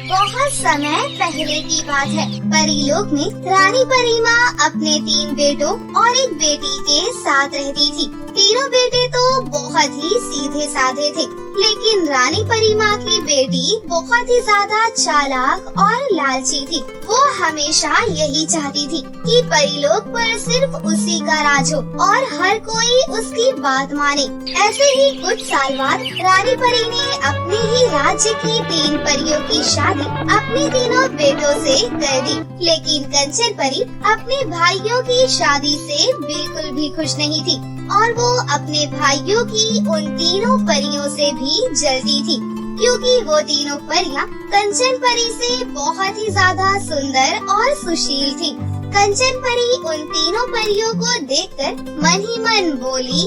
बहुत समय पहले की बात है। परीलोक में रानी परिमा अपने 3 बेटों और एक बेटी के साथ रहती थी। तीनों बेटे तो बहुत ही सीधे साधे थे, लेकिन रानी परिमा की बेटी बहुत ही ज्यादा चालाक और लालची थी। वो हमेशा यही चाहती थी कि परीलोक पर सिर्फ उसी का राज हो और हर कोई उसकी बात माने। ऐसे ही कुछ साल बाद रानी परी ने अपने ही राज्य की 3 परियों की शादी अपने तीनों बेटों से कर दी, लेकिन कंचन परी अपने भाइयों की शादी से बिल्कुल भी खुश नहीं थी और वो अपने भाइयों की उन तीनों परियों से भी जलती थी, क्योंकि वो तीनों परियां कंचन परी से बहुत ही ज्यादा सुंदर और सुशील थी। कंचन परी उन तीनों परियों को देखकर मन ही मन बोली,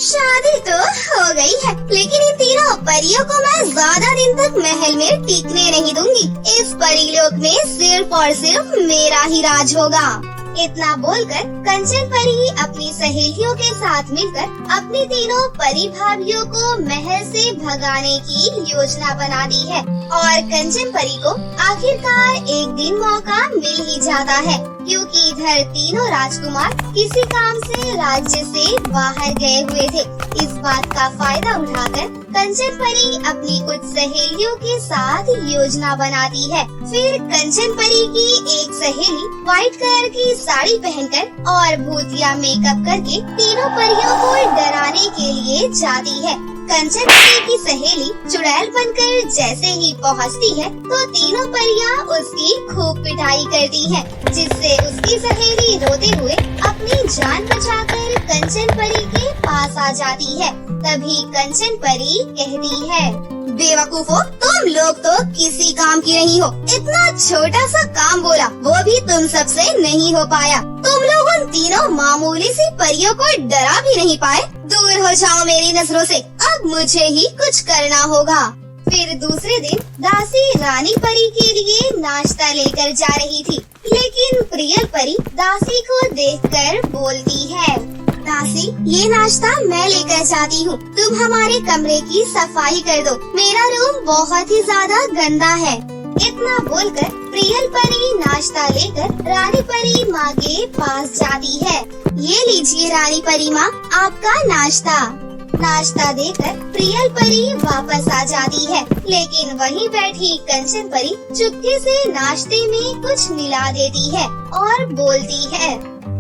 शादी तो हो गई है, लेकिन इन तीनों परियों को मैं ज्यादा दिन तक महल में टिकने नहीं दूंगी। इस परीलोक में सिर्फ और सिर्फ मेरा ही राज होगा। इतना बोलकर कंचन परी अपनी सहेलियों के साथ मिलकर अपनी तीनों परी भाभियों को महल से भगाने की योजना बनाती है और कंचन परी को आखिरकार एक दिन मौका मिल ही जाता है, क्योंकि इधर तीनों राजकुमार किसी काम से राज्य से बाहर गए हुए थे। इस बात का फायदा उठाकर कंचन परी अपनी कुछ सहेलियों के साथ योजना बनाती है। फिर कंचन परी की एक सहेली व्हाइट कलर की साड़ी पहनकर और भूतिया मेकअप करके तीनों परियों को डराने के लिए जाती है। कंचन परी की सहेली चुड़ैल बनकर जैसे ही पहुंचती है तो तीनों परियां उसकी खूब पिटाई करती हैं, जिससे उसकी सहेली रोते हुए अपनी जान बचाकर कंचन परी के पास आ जाती है। तभी कंचन परी कहती है, बेवकूफो, तुम लोग तो किसी काम की नहीं हो। इतना छोटा सा काम बोला, वो भी तुम सबसे नहीं हो पाया। तुम लोग उन तीनों मामूली सी परियों को डरा भी नहीं पाए। दूर हो जाओ मेरी नजरों से, अब मुझे ही कुछ करना होगा। फिर दूसरे दिन दासी रानी परी के लिए नाश्ता लेकर जा रही थी, लेकिन प्रियल परी दासी को देखकर बोलती है, दासी, ये नाश्ता मैं लेकर जाती हूँ, तुम हमारे कमरे की सफाई कर दो, मेरा रूम बहुत ही ज्यादा गंदा है। इतना बोलकर प्रियल परी नाश्ता लेकर रानी परी माँ के पास जाती है। ये लीजिए रानी परी माँ, आपका नाश्ता। नाश्ता देकर प्रियल परी वापस आ जाती है, लेकिन वहीं बैठी कंचन परी चुपके से नाश्ते में कुछ मिला देती है और बोलती है,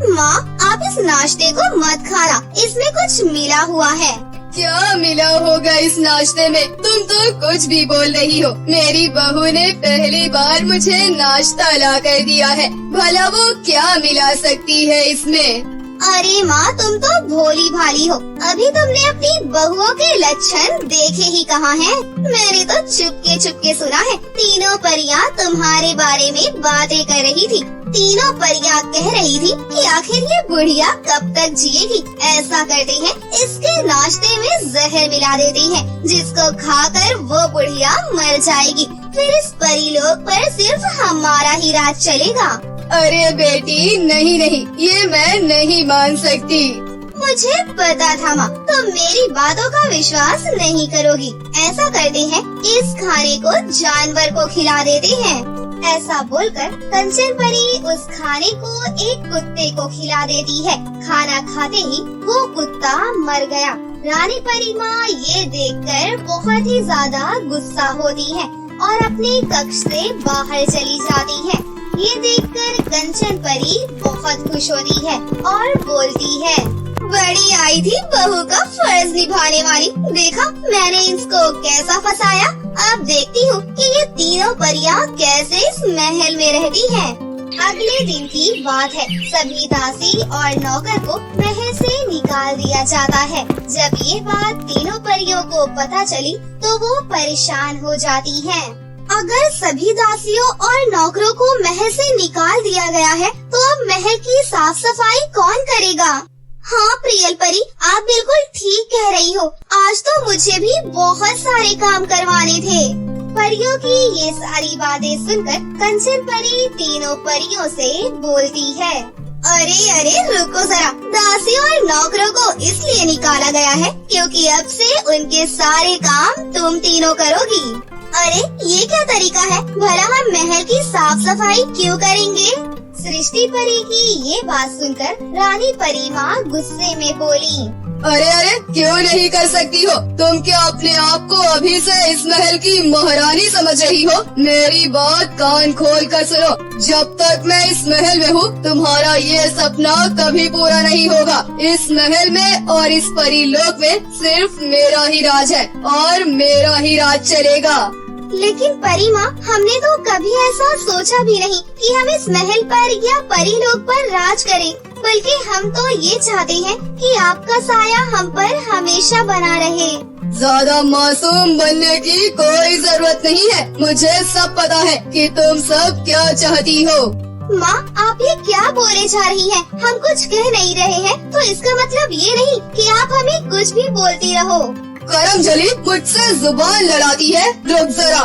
माँ, आप इस नाश्ते को मत खाना, इसमें कुछ मिला हुआ है। क्या मिला होगा इस नाश्ते में? तुम तो कुछ भी बोल रही हो। मेरी बहू ने पहली बार मुझे नाश्ता ला कर दिया है, भला वो क्या मिला सकती है इसमें? अरे माँ, तुम तो भोली भाली हो, अभी तुमने अपनी बहुओं के लक्षण देखे ही कहाँ हैं? मैंने तो चुपके सुना है, तीनों परियां तुम्हारे बारे में बातें कर रही थी। तीनों परियां कह रही थी कि आखिर ये बुढ़िया कब तक जिएगी। ऐसा करते हैं, इसके नाश्ते में जहर मिला देते हैं, जिसको खाकर वो बुढ़िया मर जाएगी। फिर इस परीलोक पर सिर्फ हमारा ही राज चलेगा। अरे बेटी, नहीं, ये मैं नहीं मान सकती। मुझे पता था माँ, तुम मेरी बातों का विश्वास नहीं करोगी। ऐसा करते हैं, इस खाने को जानवर को खिला देते हैं। ऐसा बोलकर कंचन परी उस खाने को एक कुत्ते को खिला देती है। खाना खाते ही वो कुत्ता मर गया। रानी परी माँ ये देखकर बहुत ही ज्यादा गुस्सा होती है और अपने कक्ष से बाहर चली जाती है। ये देखकर कंचन परी बहुत खुश होती है और बोलती है, बड़ी आई थी बहू का फर्ज निभाने वाली, देखा मैंने इसको कैसा फंसाया। अब देखती हूँ कि ये तीनों परियां कैसे इस महल में रहती हैं। अगले दिन की बात है, सभी दासी और नौकर को महल से निकाल दिया जाता है। जब ये बात तीनों परियों को पता चली तो वो परेशान हो जाती हैं। अगर सभी दासियों और नौकरों को महल से निकाल दिया गया है तो अब महल की साफ सफाई कौन करेगा? हाँ प्रियल परी, आप बिल्कुल ठीक कह रही हो, आज तो मुझे भी बहुत सारे काम करवाने थे। परियों की ये सारी बातें सुनकर कंचन परी तीनों परियों से बोलती है, अरे रुको जरा, दासियों और नौकरों को इसलिए निकाला गया है क्योंकि अब से उनके सारे काम तुम तीनों करोगी। अरे ये क्या तरीका है, भला हम महल की साफ सफाई क्यों करेंगे? सृष्टि परी की ये बात सुनकर रानी परी माँ गुस्से में बोली, अरे क्यों नहीं कर सकती हो? तुम क्या अपने आप को अभी से इस महल की महारानी समझ रही हो? मेरी बात कान खोल कर सुनो। जब तक मैं इस महल में हूँ, तुम्हारा ये सपना कभी पूरा नहीं होगा। इस महल में और इस परीलोक में सिर्फ मेरा ही राज है और मेरा ही राज चलेगा। लेकिन परी माँ, हमने तो कभी ऐसा सोचा भी नहीं कि हम इस महल पर या परीलोक पर राज करें, बल्कि हम तो ये चाहते हैं कि आपका साया हम पर हमेशा बना रहे। ज्यादा मासूम बनने की कोई जरूरत नहीं है। मुझे सब पता है कि तुम सब क्या चाहती हो। माँ, आप ये क्या बोले जा रही हैं? हम कुछ कह नहीं रहे हैं, तो इसका मतलब ये नहीं कि आप हमें कुछ भी बोलती रहो। करमजली मुझसे जुबान लड़ाती है, रुक जरा।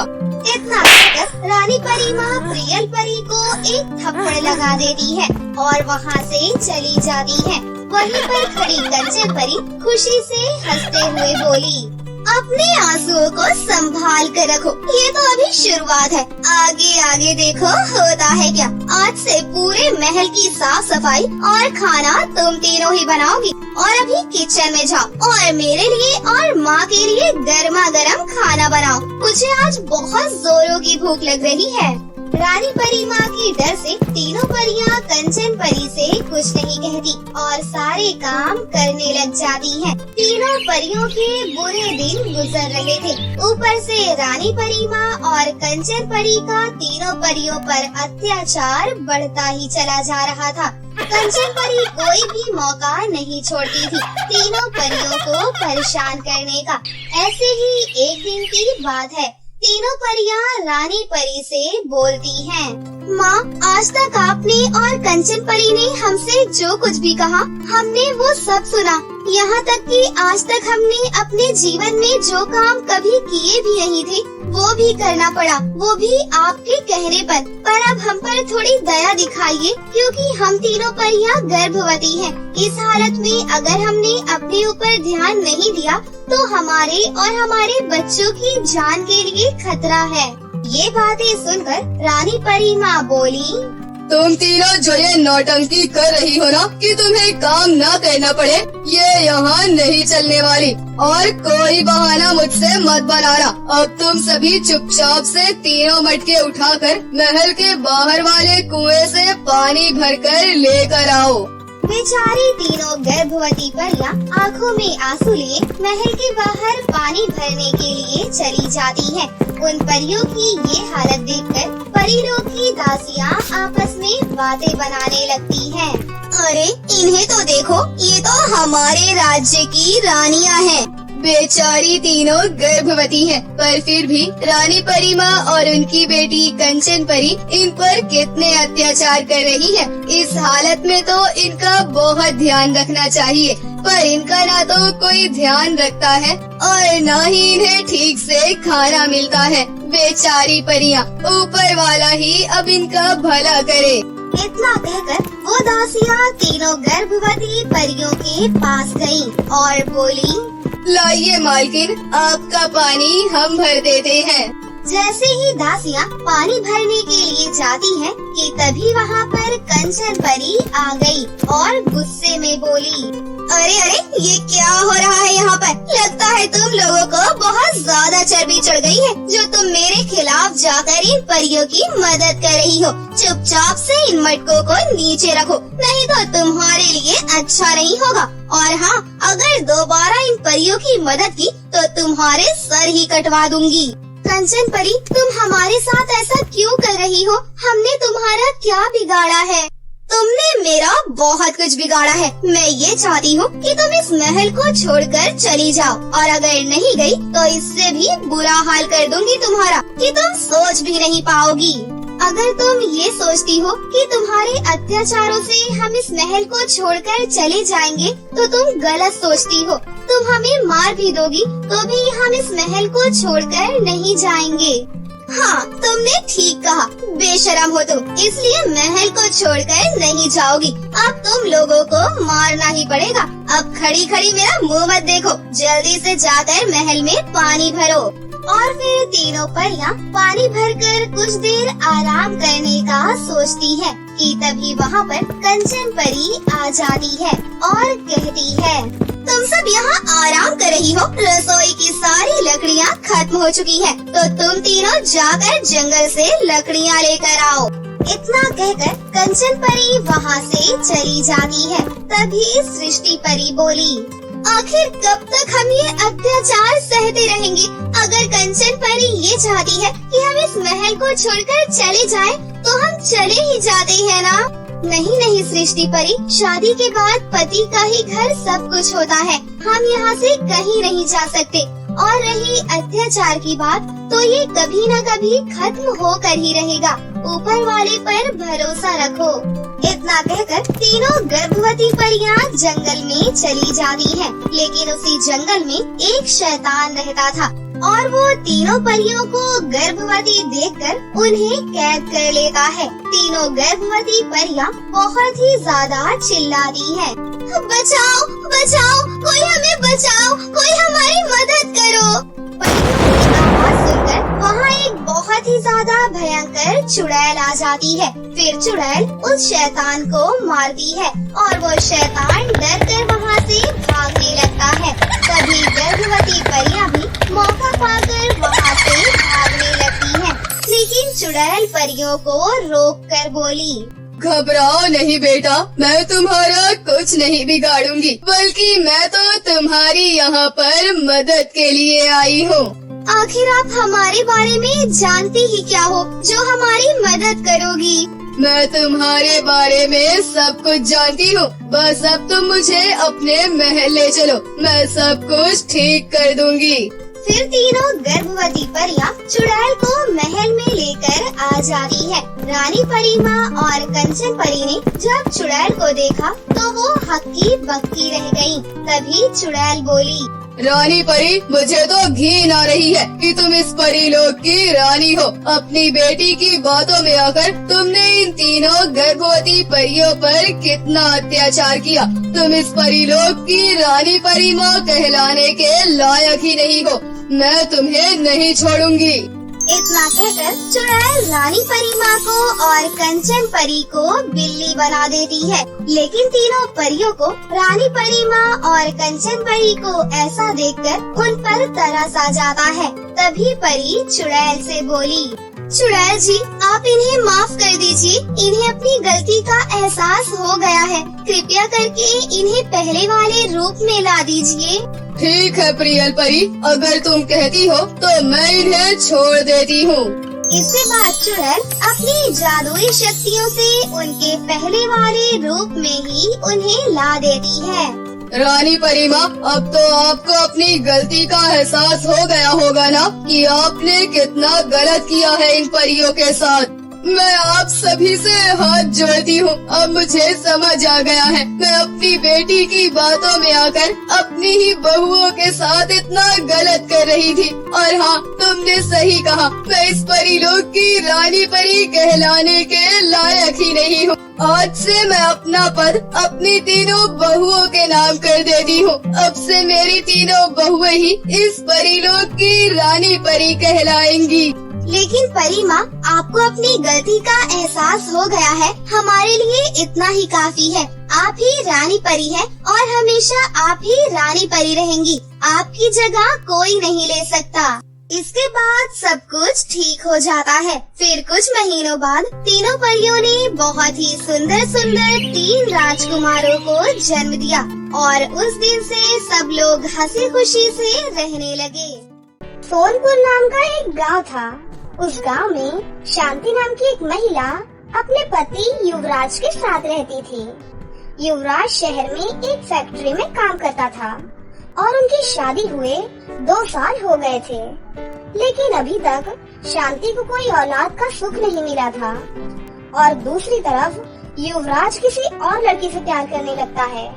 इतना कहकर रानी परी माँ प्रियल परी को एक थप्पड़ लगा देती है और वहाँ से चली जाती है। वहीं पर खड़ी कंचन परी खुशी से हंसते हुए बोली, अपने आंसुओं को संभाल कर रखो, ये तो अभी शुरुआत है, आगे आगे देखो होता है क्या। आज से पूरे महल की साफ सफाई और खाना तुम तीनों ही बनाओगी। और अभी किचन में जाओ और मेरे लिए और माँ के लिए गर्मा गर्म खाना बनाओ, मुझे आज बहुत जोरों की भूख लग रही है। रानी परी माँ की डर से तीनों परियां कंचन परी से कुछ नहीं कहती और सारे काम करने लग जाती हैं। तीनों परियों के बुरे दिन गुजर रहे थे। ऊपर से रानी परी माँ और कंचन परी का तीनों परियों पर अत्याचार बढ़ता ही चला जा रहा था। कंचन परी कोई भी मौका नहीं छोड़ती थी तीनों परियों को परेशान करने का। ऐसे ही एक दिन की बात है, तीनों परियां रानी परी से बोलती हैं, माँ, आज तक आपने और कंचन परी ने हमसे जो कुछ भी कहा, हमने वो सब सुना। यहाँ तक कि आज तक हमने अपने जीवन में जो काम कभी किए भी नहीं थे, वो भी करना पड़ा, वो भी आपके कहने पर अब हम पर थोड़ी दया दिखाइए, क्योंकि हम तीनों परियां गर्भवती हैं। इस हालत में अगर हमने अपने ऊपर ध्यान नहीं दिया तो हमारे और हमारे बच्चों की जान के लिए खतरा है। ये बातें सुनकर रानी परी माँ बोली, तुम तीनों जो ये नौटंकी कर रही हो ना कि तुम्हें काम न करना पड़े, ये यहाँ नहीं चलने वाली। और कोई बहाना मुझसे मत बनाना। अब तुम सभी चुपचाप से तीनों मटके उठाकर महल के बाहर वाले कुएं से पानी भरकर लेकर आओ। बेचारी तीनों गर्भवती परियां आँखों में आंसू लिए महल के बाहर पानी भरने के लिए चली जाती हैं। उन परियों की ये हालत देखकर परीलोक की दासियां आपस में बातें बनाने लगती हैं। अरे इन्हें तो देखो, ये तो हमारे राज्य की रानियां हैं। बेचारी तीनों गर्भवती हैं, पर फिर भी रानी परी माँ और उनकी बेटी कंचन परी इन पर कितने अत्याचार कर रही है। इस हालत में तो इनका बहुत ध्यान रखना चाहिए, पर इनका ना तो कोई ध्यान रखता है और न ही इन्हें ठीक से खाना मिलता है। बेचारी परियां, ऊपर वाला ही अब इनका भला करे। इतना कहकर वो दासियां तीनों गर्भवती परियों के पास गयी और बोली, लाइए मालकिन, आपका पानी हम भर देते हैं। जैसे ही दासियां पानी भरने के लिए जाती हैं कि तभी वहाँ पर कंचन परी आ गई और गुस्से में बोली, अरे ये क्या हो रहा है यहाँ पर? लगता है तुम लोगों को बहुत ज्यादा चर्बी चढ़ गई है, जो तुम मेरे खिलाफ जाकर इन परियों की मदद कर रही हो। चुपचाप से इन मटकों को नीचे रखो, नहीं तो तुम्हारे लिए अच्छा नहीं होगा। और हाँ, अगर दोबारा इन परियों की मदद की तो तुम्हारे सर ही कटवा दूंगी। कंचन परी, तुम हमारे साथ ऐसा क्यों कर रही हो? हमने तुम्हारा क्या बिगाड़ा है? तुमने मेरा बहुत कुछ बिगाड़ा है। मैं ये चाहती हूँ कि तुम इस महल को छोड़कर चली जाओ, और अगर नहीं गई तो इससे भी बुरा हाल कर दूंगी तुम्हारा कि तुम सोच भी नहीं पाओगी। अगर तुम ये सोचती हो कि तुम्हारे अत्याचारों से हम इस महल को छोड़कर चले जाएंगे तो तुम गलत सोचती हो। तुम हमें मार भी दोगी तो भी हम इस महल को छोड़कर नहीं जाएंगे। हाँ, तुमने तुमने ठीक कहा, बेशरम हो तुम, इसलिए महल को छोड़कर नहीं जाओगी। अब तुम लोगों को मारना ही पड़ेगा। अब खड़ी खड़ी मेरा मुंह मत देखो, जल्दी से जाकर महल में पानी भरो। और फिर तीनों परियां पानी भरकर कुछ देर आराम करने का सोचती है कि तभी वहाँ पर कंचन परी आ जाती है और कहती है, तुम सब यहाँ आराम कर रही हो, रसोई की सारी लकड़ियाँ खत्म हो चुकी है, तो तुम तीनों जाकर जंगल से लकड़ियाँ लेकर आओ। इतना कहकर कंचन परी वहाँ से चली जाती है। तभी सृष्टि परी बोली, आखिर कब तक हम ये अत्याचार सहते रहेंगे? अगर कंचन परी ये चाहती है कि हम इस महल को छोड़कर चले जाएं, तो हम चले ही जाते हैं ना। नहीं नहीं सृष्टि परी, शादी के बाद पति का ही घर सब कुछ होता है, हम यहाँ से कहीं नहीं जा सकते। और रही अत्याचार की बात, तो ये कभी न कभी खत्म होकर ही रहेगा। ऊपर वाले पर भरोसा रखो। इतना कहकर तीनों गर्भवती परियां जंगल में चली जाती हैं। लेकिन उसी जंगल में एक शैतान रहता था और वो तीनों परियों को गर्भवती देखकर उन्हें कैद कर लेता है। तीनों गर्भवती परियां बहुत ही ज्यादा चिल्लाती हैं, बचाओ बचाओ, कोई हमें बचाओ, कोई हमारी मदद करो। परियों की आवाज सुनकर वहाँ एक बहुत ही ज्यादा भयंकर चुड़ैल आ जाती है। फिर चुड़ैल उस शैतान को मारती है और वो शैतान डर कर वहाँ से भागने लगता है। तभी गर्भवती परियां भी मौका पाकर वहाँ से भागने लगती हैं। लेकिन चुड़ैल परियों को रोक कर बोली, घबराओ नहीं बेटा, मैं तुम्हारा कुछ नहीं बिगाड़ूंगी, बल्कि मैं तो तुम्हारी यहाँ पर मदद के लिए आई हूँ। आखिर आप हमारे बारे में जानती ही क्या हो जो हमारी मदद करोगी? मैं तुम्हारे बारे में सब कुछ जानती हूँ, बस अब तुम मुझे अपने महल ले चलो, मैं सब कुछ ठीक कर दूंगी। फिर तीनों गर्भवती परियां चुड़ैल को महल में लेकर आ जाती है। रानी परी माँ और कंचन परी ने जब चुड़ैल को देखा तो वो हक्की बक्की रह गयी। तभी चुड़ैल बोली, रानी परी, मुझे तो घिन आ रही है कि तुम इस परी लोग की रानी हो। अपनी बेटी की बातों में आकर तुमने इन तीनों गर्भवती परियों पर कितना अत्याचार किया। तुम इस परी लोग की रानी परी माँ कहलाने के लायक ही नहीं हो। मैं तुम्हें नहीं छोड़ूंगी। इतना कहकर चुड़ैल रानी परी माँ को और कंचन परी को बिल्ली बना देती है। लेकिन तीनों परियों को रानी परी माँ और कंचन परी को ऐसा देखकर उन पर तरस आ जाता है। तभी परी चुड़ैल से बोली, चुड़ैल जी, आप इन्हें माफ कर दीजिए, इन्हें अपनी गलती का एहसास हो गया है, कृपया करके इन्हें पहले वाले रूप में ला दीजिए। ठीक है प्रियल परी, अगर तुम कहती हो तो मैं इन्हें छोड़ देती हूँ। इसके बाद चुड़ैल अपनी जादुई शक्तियों से उनके पहले वाले रूप में ही उन्हें ला देती है। रानी परी माँ, अब तो आपको अपनी गलती का एहसास हो गया होगा ना कि आपने कितना गलत किया है इन परियों के साथ। मैं आप सभी से हाथ जोड़ती हूँ, अब मुझे समझ आ गया है मैं अपनी बेटी की बातों में आकर अपनी ही बहुओं के साथ इतना गलत कर रही थी। और हाँ, तुमने सही कहा, मैं इस परी लोग की रानी परी कहलाने के लायक ही नहीं हूँ। आज से मैं अपना पद अपनी तीनों बहुओं के नाम कर देती हूँ। अब से मेरी तीनों बहुएं ही इस परी लोग की रानी परी कहलाएंगी। लेकिन परी माँ, आपको अपनी गलती का एहसास हो गया है, हमारे लिए इतना ही काफी है। आप ही रानी परी हैं और हमेशा आप ही रानी परी रहेंगी। आपकी जगह कोई नहीं ले सकता। इसके बाद सब कुछ ठीक हो जाता है। फिर कुछ महीनों बाद तीनों परियों ने बहुत ही सुंदर सुंदर 3 राजकुमारों को जन्म दिया और उस दिन से सब लोग हंसी खुशी से रहने लगे। सोनपुर नाम का एक गांव था। उस गांव में शांति नाम की एक महिला अपने पति युवराज के साथ रहती थी। युवराज शहर में एक फैक्ट्री में काम करता था और उनकी शादी हुए 2 साल हो गए थे, लेकिन अभी तक शांति को कोई औलाद का सुख नहीं मिला था। और दूसरी तरफ युवराज किसी और लड़की से प्यार करने लगता है।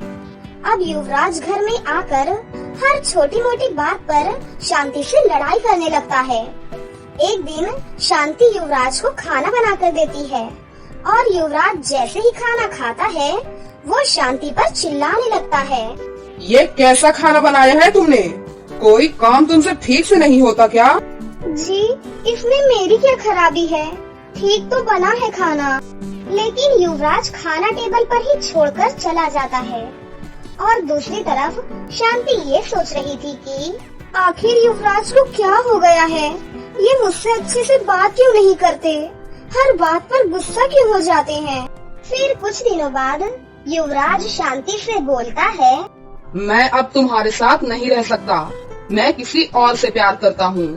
अब युवराज घर में आकर हर छोटी मोटी बात पर शांति से लड़ाई करने लगता है। एक दिन शांति युवराज को खाना बनाकर देती है और युवराज जैसे ही खाना खाता है वो शांति पर चिल्लाने लगता है। ये कैसा खाना बनाया है तुमने? कोई काम तुमसे ठीक से नहीं होता क्या? जी, इसमें मेरी क्या खराबी है? ठीक तो बना है खाना। लेकिन युवराज खाना टेबल पर ही छोड़कर चला जाता है और दूसरी तरफ शांति ये सोच रही थी कि आखिर युवराज को क्या हो गया है? ये मुझसे अच्छे से बात क्यों नहीं करते? हर बात पर गुस्सा क्यों हो जाते हैं? फिर कुछ दिनों बाद युवराज शांति से बोलता है, मैं अब तुम्हारे साथ नहीं रह सकता। मैं किसी और से प्यार करता हूँ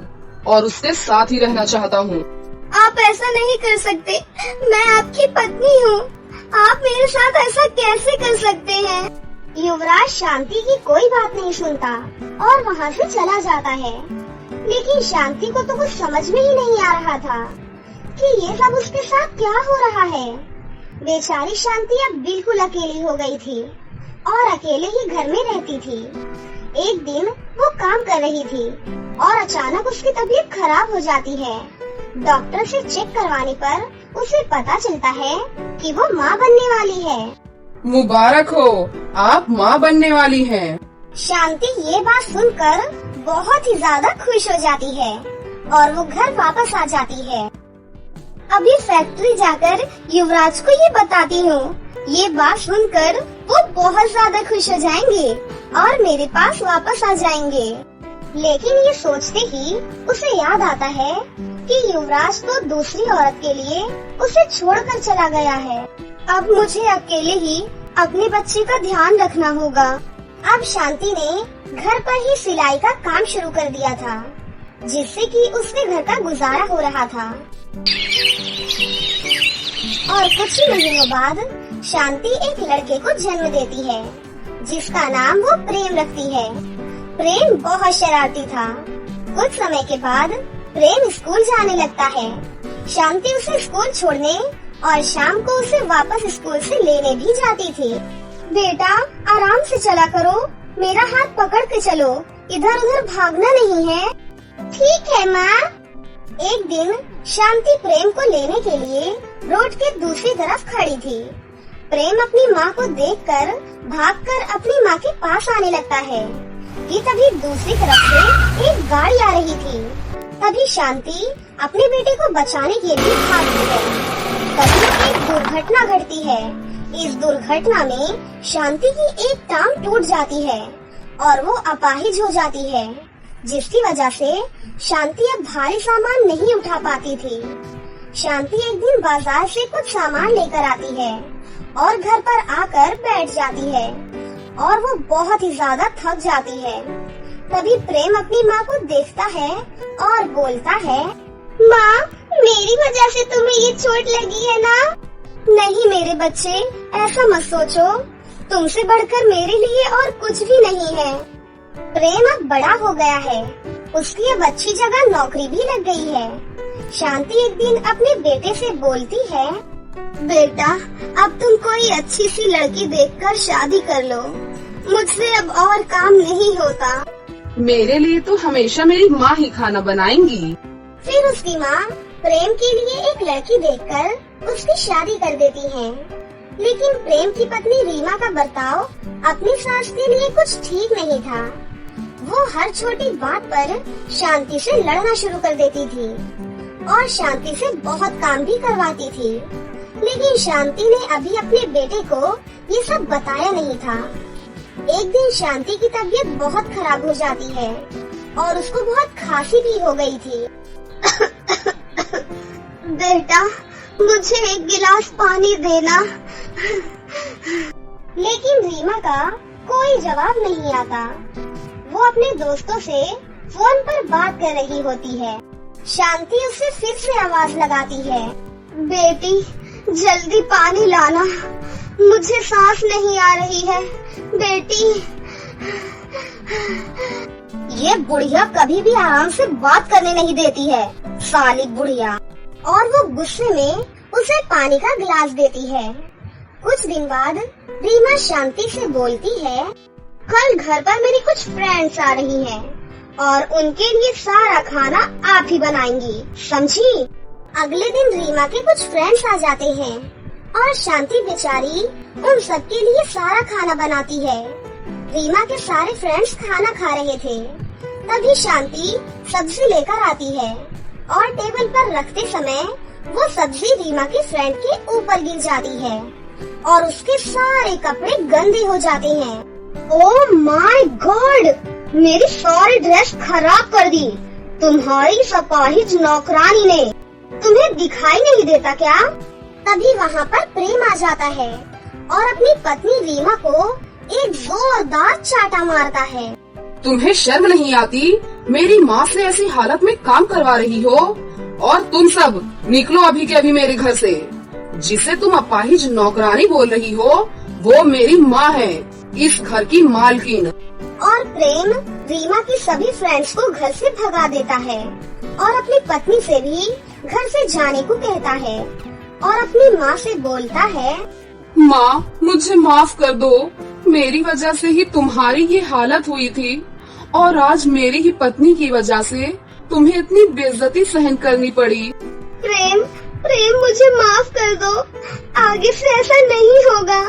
और उसके साथ ही रहना चाहता हूँ। आप ऐसा नहीं कर सकते। मैं आपकी पत्नी हूँ। आप मेरे साथ ऐसा कैसे कर सकते हैं? युवराज शांति की कोई बात नहीं सुनता और वहाँ से चला जाता है। लेकिन शांति को तो कुछ समझ में ही नहीं आ रहा था कि ये सब उसके साथ क्या हो रहा है। बेचारी शांति अब बिल्कुल अकेली हो गई थी और अकेले ही घर में रहती थी। एक दिन वो काम कर रही थी और अचानक उसकी तबीयत खराब हो जाती है। डॉक्टर से चेक करवाने पर उसे पता चलता है कि वो माँ बनने वाली है। मुबारक हो, आप माँ बनने वाली हैं। शांति ये बात सुनकर बहुत ही ज्यादा खुश हो जाती है और वो घर वापस आ जाती है। अभी फैक्ट्री जाकर युवराज को ये बताती हूँ। ये बात सुनकर वो बहुत ज्यादा खुश हो जाएंगे और मेरे पास वापस आ जाएंगे। लेकिन ये सोचते ही उसे याद आता है कि युवराज तो दूसरी औरत के लिए उसे छोड़कर चला गया है। अब मुझे अकेले ही अपने बच्चे का ध्यान रखना होगा। अब शांति ने घर पर ही सिलाई का काम शुरू कर दिया था, जिससे कि उसके घर का गुजारा हो रहा था। और कुछ ही महीनों बाद शांति एक लड़के को जन्म देती है, जिसका नाम वो प्रेम रखती है। प्रेम बहुत शरारती था। कुछ समय के बाद प्रेम स्कूल जाने लगता है। शांति उसे स्कूल छोड़ने और शाम को उसे वापस स्कूल से लेने भी जाती थी। बेटा, आराम से चला करो, मेरा हाथ पकड़ के चलो, इधर उधर भागना नहीं है। ठीक है माँ। एक दिन शांति प्रेम को लेने के लिए रोड के दूसरी तरफ खड़ी थी। प्रेम अपनी माँ को देखकर भागकर अपनी माँ के पास आने लगता है कि तभी दूसरी तरफ से एक गाड़ी आ रही थी। तभी शांति अपने बेटे को बचाने के लिए भागती है। तभी एक दुर्घटना घटती है। इस दुर्घटना में शांति की एक टांग टूट जाती है और वो अपाहिज हो जाती है, जिसकी वजह से शांति अब भारी सामान नहीं उठा पाती थी। शांति एक दिन बाजार से कुछ सामान लेकर आती है और घर पर आकर बैठ जाती है और वो बहुत ही ज्यादा थक जाती है। तभी प्रेम अपनी माँ को देखता है और बोलता है, माँ, मेरी वजह से तुम्हें ये चोट लगी है ना? नहीं मेरे बच्चे, ऐसा मत सोचो। तुमसे बढ़कर मेरे लिए और कुछ भी नहीं है। प्रेम अब बड़ा हो गया है, उसकी अब अच्छी जगह नौकरी भी लग गई है। शांति एक दिन अपने बेटे से बोलती है, बेटा, अब तुम कोई अच्छी सी लड़की देखकर शादी कर लो। मुझसे अब और काम नहीं होता। मेरे लिए तो हमेशा मेरी माँ ही खाना बनाएंगी। फिर उसकी माँ प्रेम के लिए एक लड़की देखकर उसकी शादी कर देती है। लेकिन प्रेम की पत्नी रीमा का बर्ताव अपनी सास के लिए कुछ ठीक नहीं था। वो हर छोटी बात पर शांति से लड़ना शुरू कर देती थी और शांति से बहुत काम भी करवाती थी। लेकिन शांति ने अभी अपने बेटे को ये सब बताया नहीं था। एक दिन शांति की तबीयत बहुत खराब हो जाती है और उसको बहुत खांसी भी हो गई थी। बेटा, मुझे एक गिलास पानी देना। लेकिन रीमा का कोई जवाब नहीं आता। वो अपने दोस्तों से फोन पर बात कर रही होती है। शांति उसे फिर से आवाज लगाती है, बेटी, जल्दी पानी लाना, मुझे सांस नहीं आ रही है, बेटी। ये बुढ़िया कभी भी आराम से बात करने नहीं देती है, साली बुढ़िया। और वो गुस्से में उसे पानी का गिलास देती है। कुछ दिन बाद रीमा शांति से बोलती है, कल घर पर मेरी कुछ फ्रेंड्स आ रही हैं और उनके लिए सारा खाना आप ही बनाएंगी, समझी? अगले दिन रीमा के कुछ फ्रेंड्स आ जाते हैं और शांति बेचारी उन सबके लिए सारा खाना बनाती है। रीमा के सारे फ्रेंड्स खाना खा रहे थे, तभी शांति सब्जी लेकर आती है और टेबल पर रखते समय वो सब्जी रीमा के फ्रेंड के ऊपर गिर जाती है और उसके सारे कपड़े गंदे हो जाते हैं। ओह माय गॉड, मेरी सारी ड्रेस खराब कर दी। तुम्हारी सपाहिज नौकरानी ने। तुम्हें दिखाई नहीं देता क्या? तभी वहाँ पर प्रेम आ जाता है और अपनी पत्नी रीमा को एक जोरदार चाटा मारता है। तुम्हें शर्म नहीं आती? मेरी माँ से ऐसी हालत में काम करवा रही हो। और तुम सब निकलो अभी के अभी मेरे घर से। जिसे तुम अपाहिज नौकरानी बोल रही हो वो मेरी माँ है, इस घर की मालकिन। और प्रेम रीमा की सभी फ्रेंड्स को घर से भगा देता है और अपनी पत्नी से भी घर से जाने को कहता है और अपनी माँ से बोलता है, माँ मुझे माफ कर दो, मेरी वजह से ही तुम्हारी ये हालत हुई थी और आज मेरी ही पत्नी की वजह से तुम्हें इतनी बेइज्जती सहन करनी पड़ी। प्रेम प्रेम मुझे माफ कर दो, आगे से ऐसा नहीं होगा।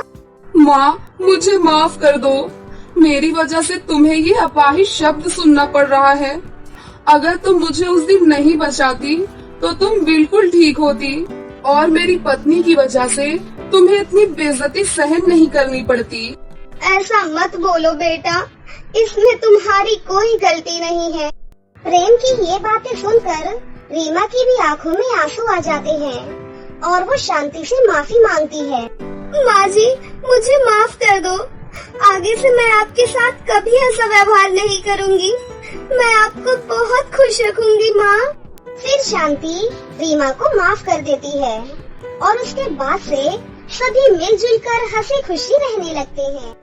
माँ मुझे माफ कर दो, मेरी वजह से तुम्हें ये अपाहिज शब्द सुनना पड़ रहा है। अगर तुम मुझे उस दिन नहीं बचाती तो तुम बिल्कुल ठीक होती और मेरी पत्नी की वजह से तुम्हें इतनी बेइज्जती सहन नहीं करनी पड़ती। ऐसा मत बोलो बेटा, इसमें तुम्हारी कोई गलती नहीं है। प्रेम की ये बातें सुनकर रीमा की भी आंखों में आंसू आ जाते हैं और वो शांति से माफी मांगती है। माँ जी मुझे माफ कर दो, आगे से मैं आपके साथ कभी ऐसा व्यवहार नहीं करूँगी। मैं आपको बहुत खुश रखूंगी माँ। फिर शांति रीमा को माफ कर देती है और उसके बाद से सभी मिलजुल कर हंसी खुशी रहने लगते हैं।